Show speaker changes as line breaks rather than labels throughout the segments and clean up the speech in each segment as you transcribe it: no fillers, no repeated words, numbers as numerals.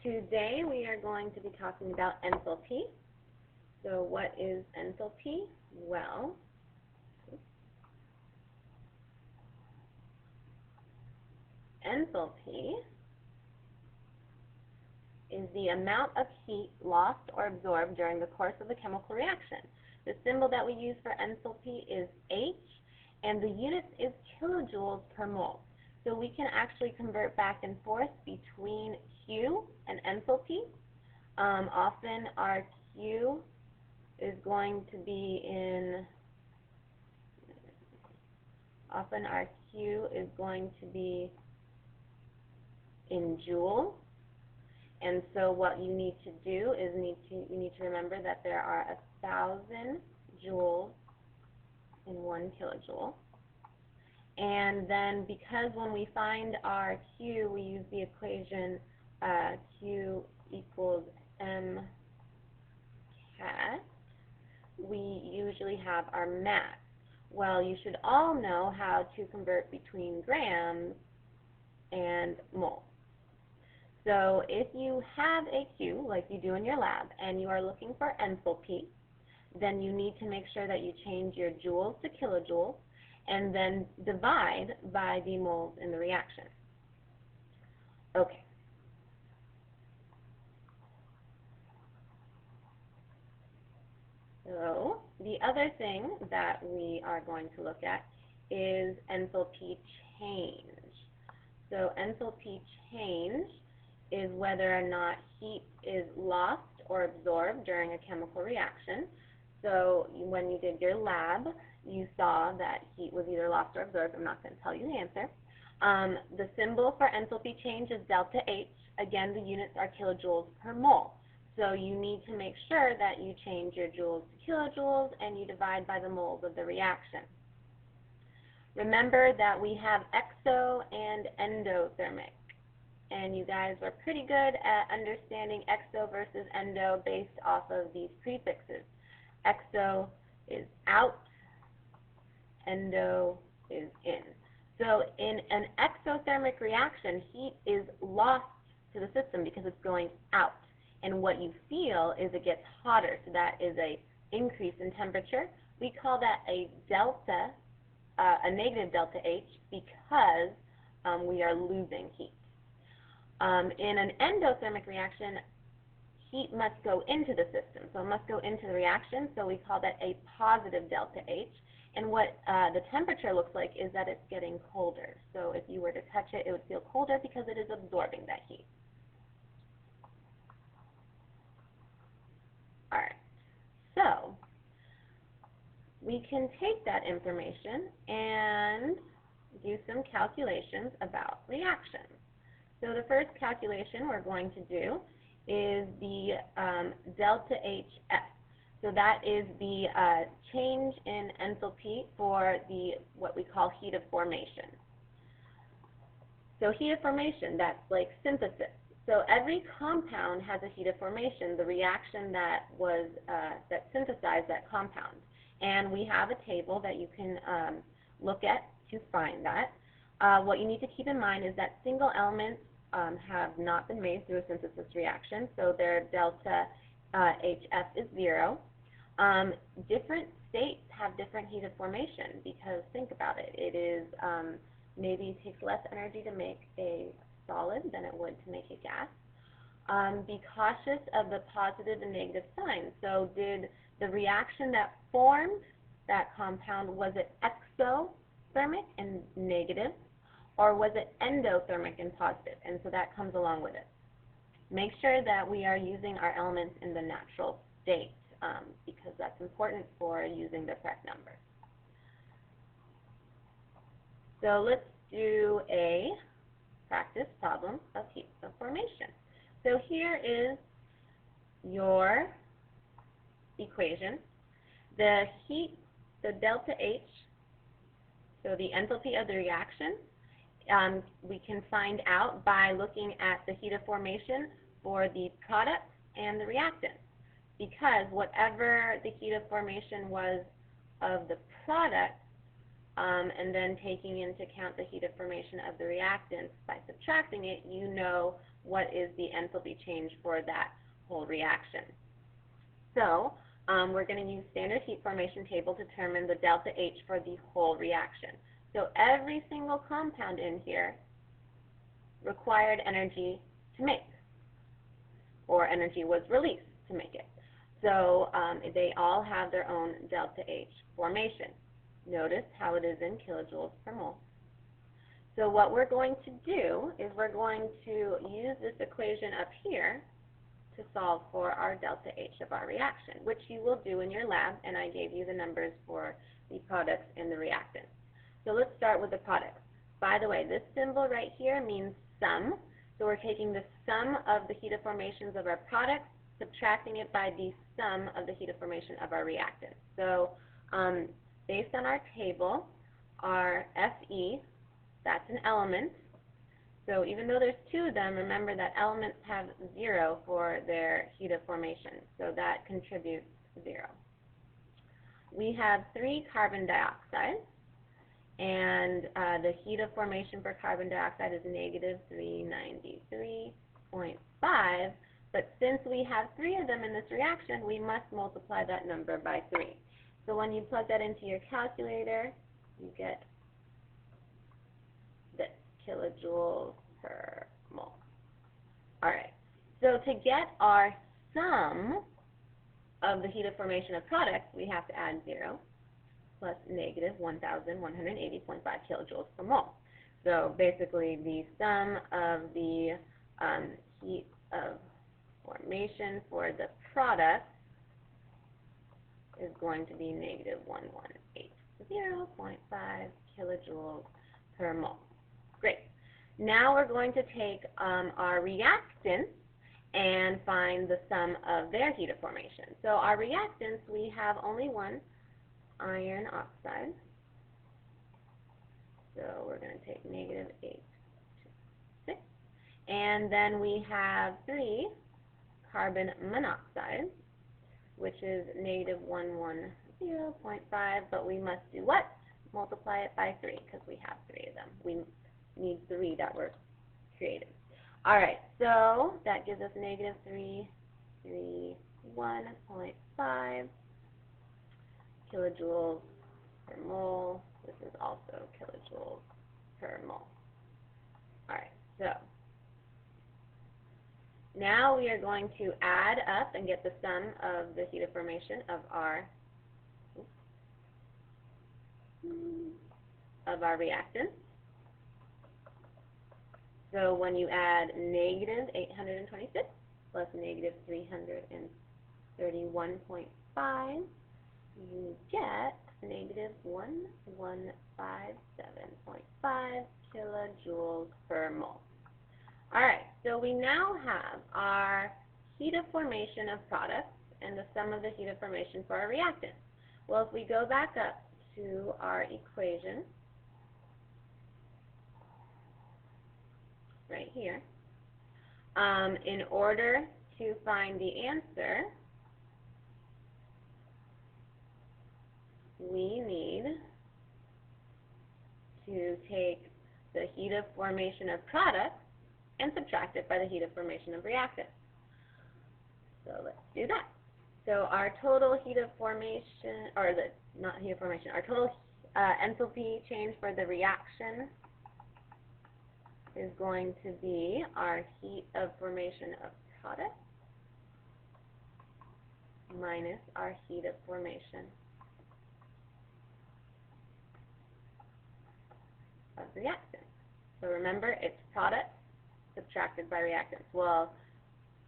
Today we are going to be talking about enthalpy. So what is enthalpy? Well, enthalpy is the amount of heat lost or absorbed during the course of a chemical reaction. The symbol that we use for enthalpy is H, and the unit is kilojoules per mole. So we can actually convert back and forth between Q and enthalpy. Often our Q is going to be in joules. And so what you need to do is you need to remember that there are 1,000 joules in 1 kilojoule. And then because when we find our Q, we use the equation Q equals M cat, we usually have our mass. Well, you should all know how to convert between grams and moles. So if you have a Q, like you do in your lab, and you are looking for enthalpy, then you need to make sure that you change your joules to kilojoules, and then divide by the moles in the reaction. Okay. So the other thing that we are going to look at is enthalpy change. So enthalpy change is whether or not heat is lost or absorbed during a chemical reaction. So when you did your lab, you saw that heat was either lost or absorbed. I'm not going to tell you the answer. The symbol for enthalpy change is delta H. Again, the units are kilojoules per mole. So you need to make sure that you change your joules to kilojoules and you divide by the moles of the reaction. Remember that we have exo and endothermic. And you guys were pretty good at understanding exo versus endo based off of these prefixes. Exo is out, endo is in. So in an exothermic reaction, heat is lost to the system because it's going out. And what you feel is it gets hotter. So that is an increase in temperature. We call that a delta, a negative delta H, because we are losing heat. In an endothermic reaction, heat must go into the system. So it must go into the reaction, so we call that a positive delta H. And what the temperature looks like is that it's getting colder. So if you were to touch it, it would feel colder because it is absorbing that heat. All right, so we can take that information and do some calculations about reactions. So the first calculation we're going to do is the delta HF. So that is the change in enthalpy for what we call heat of formation. So heat of formation, that's like synthesis. So every compound has a heat of formation, the reaction that synthesized that compound. And we have a table that you can look at to find that. What you need to keep in mind is that single elements have not been made through a synthesis reaction, so their delta HF is 0. Different states have different heat of formation because think about it. It is maybe it takes less energy to make a solid than it would to make a gas. Be cautious of the positive and negative signs. So did the reaction that formed that compound, was it exothermic and negative, or was it endothermic and positive? And so that comes along with it. Make sure that we are using our elements in the natural state because that's important for using the correct number. So let's do a practice problem of heat of formation. So here is your equation. The heat, the delta H, so the enthalpy of the reaction, we can find out by looking at the heat of formation for the product and the reactant. Because whatever the heat of formation was of the product, and then taking into account the heat of formation of the reactants, by subtracting it, you know what is the enthalpy change for that whole reaction. So we're going to use standard heat formation table to determine the delta H for the whole reaction. So every single compound in here required energy to make, or energy was released to make it. So they all have their own delta H formation. Notice how it is in kilojoules per mole. So what we're going to do is we're going to use this equation up here to solve for our delta H of our reaction, which you will do in your lab, and I gave you the numbers for the products and the reactants. So let's start with the products. By the way, this symbol right here means sum. So we're taking the sum of the heat of formations of our products, subtracting it by the sum of the heat of formation of our reactants. So based on our table, our Fe, that's an element. So even though there's two of them, remember that elements have 0 for their heat of formation. So that contributes 0. We have 3 carbon dioxide, and the heat of formation for carbon dioxide is negative 393.5. But since we have 3 of them in this reaction, we must multiply that number by 3. So when you plug that into your calculator, you get this, kilojoules per mole. All right, so to get our sum of the heat of formation of products, we have to add 0 plus negative 1,180.5 kilojoules per mole. So basically the sum of the heat of formation for the product is going to be negative 1180.5 kilojoules per mole. Great. Now we're going to take our reactants and find the sum of their heat of formation. So our reactants, we have only one, iron oxide. So we're going to take negative 826. And then we have 3 carbon monoxide, which is negative 110.5, but we must do what? Multiply it by 3, because we have 3 of them. We need 3 that were created. All right, so that gives us negative 331.5 kilojoules per mole. This is also kilojoules per mole. All right, so now we are going to add up and get the sum of the heat of formation of our reactants. So when you add negative 826 plus negative 331.5, you get negative 1157.5 kilojoules per mole. All right, so we now have our heat of formation of products and the sum of the heat of formation for our reactants. Well, if we go back up to our equation right here, in order to find the answer, we need to take the heat of formation of products and subtract it by the heat of formation of reactants. So let's do that. So our total heat of formation, or not heat of formation, our total enthalpy change for the reaction is going to be our heat of formation of product minus our heat of formation of reactants. So remember, it's product subtracted by reactants. Well,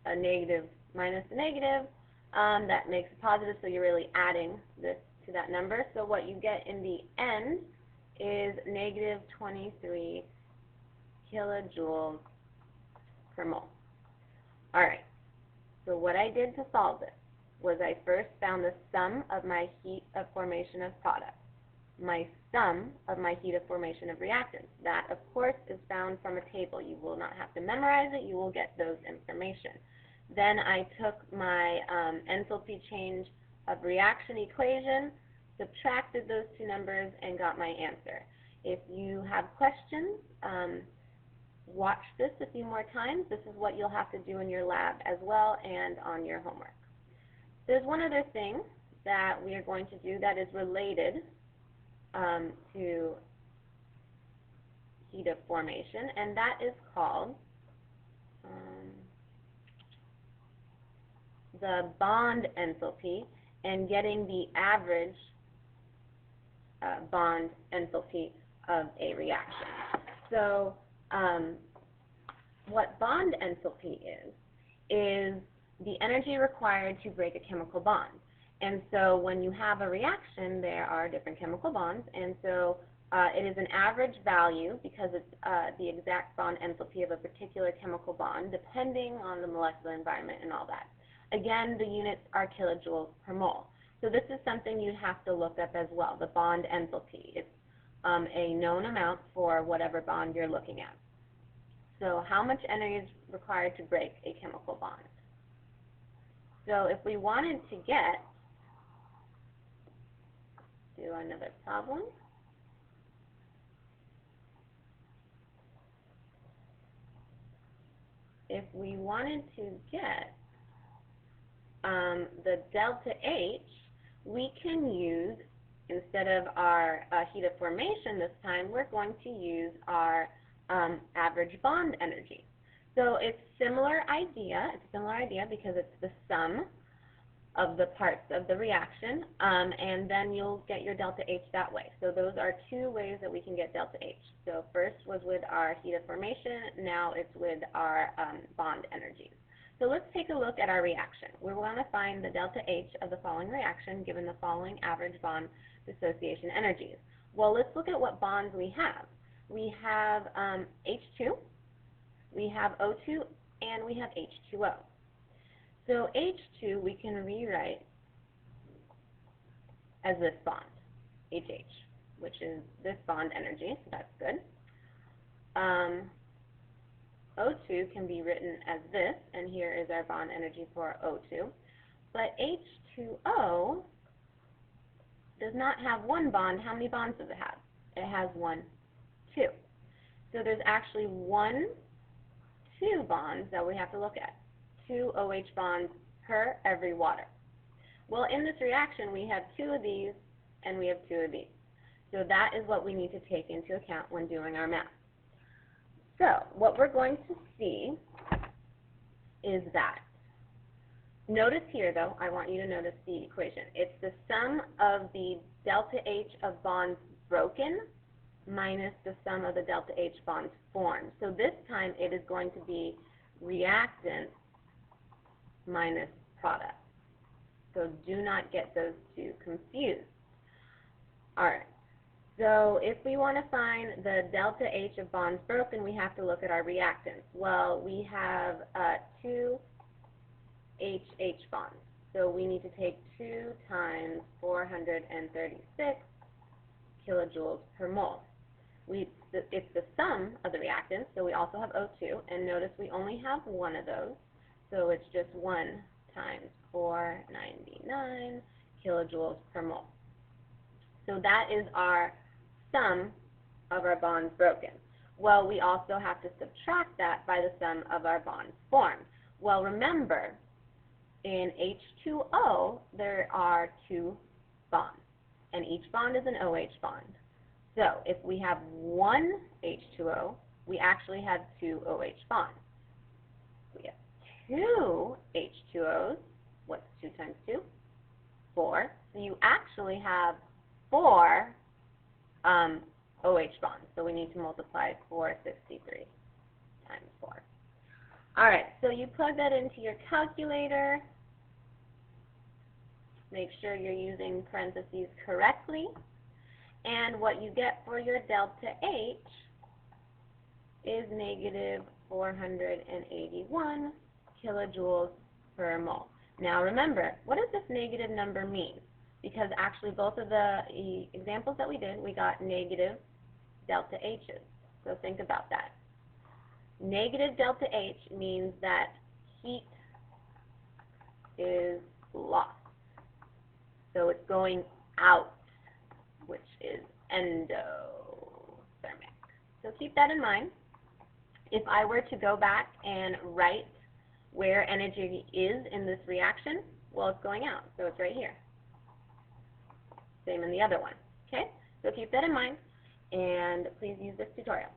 a negative minus a negative, that makes a positive, so you're really adding this to that number. So what you get in the end is negative 23 kilojoules per mole. All right, so what I did to solve this was I first found the sum of my heat of formation of products, my sum of my heat of formation of reactants. That, of course, is found from a table. You will not have to memorize it. You will get those information. Then I took my enthalpy change of reaction equation, subtracted those two numbers, and got my answer. If you have questions, watch this a few more times. This is what you'll have to do in your lab as well and on your homework. There's one other thing that we are going to do that is related to heat of formation, and that is called the bond enthalpy and getting the average bond enthalpy of a reaction. So what bond enthalpy is the energy required to break a chemical bond. And so when you have a reaction, there are different chemical bonds, and so it is an average value because it's the exact bond enthalpy of a particular chemical bond depending on the molecular environment and all that. Again, the units are kilojoules per mole. So this is something you have to look up as well, the bond enthalpy. It's a known amount for whatever bond you're looking at. So how much energy is required to break a chemical bond? So if we wanted to do another problem. If we wanted to get the delta H, we can use, instead of our heat of formation this time, we're going to use our average bond energy. So it's a similar idea because it's the sum of the parts of the reaction, and then you'll get your delta H that way. So those are two ways that we can get delta H. So first was with our heat of formation, now it's with our bond energies. So let's take a look at our reaction. We want to find the delta H of the following reaction given the following average bond dissociation energies. Well, let's look at what bonds we have. We have H2, we have O2, and we have H2O. So H2 we can rewrite as this bond, HH, which is this bond energy, so that's good. O2 can be written as this, and here is our bond energy for O2. But H2O does not have one bond. How many bonds does it have? It has 1, 2. So there's actually 1, 2 bonds that we have to look at. 2 OH bonds per every water. Well, in this reaction, we have 2 of these and we have 2 of these. So that is what we need to take into account when doing our math. So what we're going to see is that, notice here though, I want you to notice the equation. It's the sum of the delta H of bonds broken minus the sum of the delta H bonds formed. So this time it is going to be reactant minus product. So do not get those two confused. Alright, so if we want to find the delta H of bonds broken, we have to look at our reactants. Well, we have 2 HH bonds. So we need to take 2 times 436 kilojoules per mole. It's the sum of the reactants, so we also have O2, and notice we only have one of those. So it's just 1 times 499 kilojoules per mole. So that is our sum of our bonds broken. Well, we also have to subtract that by the sum of our bonds formed. Well, remember, in H2O, there are 2 bonds, and each bond is an OH bond. So if we have 1 H2O, we actually have 2 OH bonds. We have 2 H2Os. What's 2 times 2? 4. So you actually have 4 OH bonds. So we need to multiply 463 times 4. All right, so you plug that into your calculator. Make sure you're using parentheses correctly. And what you get for your delta H is negative 481 kilojoules per mole. Now remember, what does this negative number mean? Because actually both of the examples that we did, we got negative delta H's. So think about that. Negative delta H means that heat is lost. So it's going out which is endothermic. So keep that in mind. If I were to go back and write where energy is in this reaction, well, it's going out, so it's right here. Same in the other one, okay? So keep that in mind, and please use this tutorial.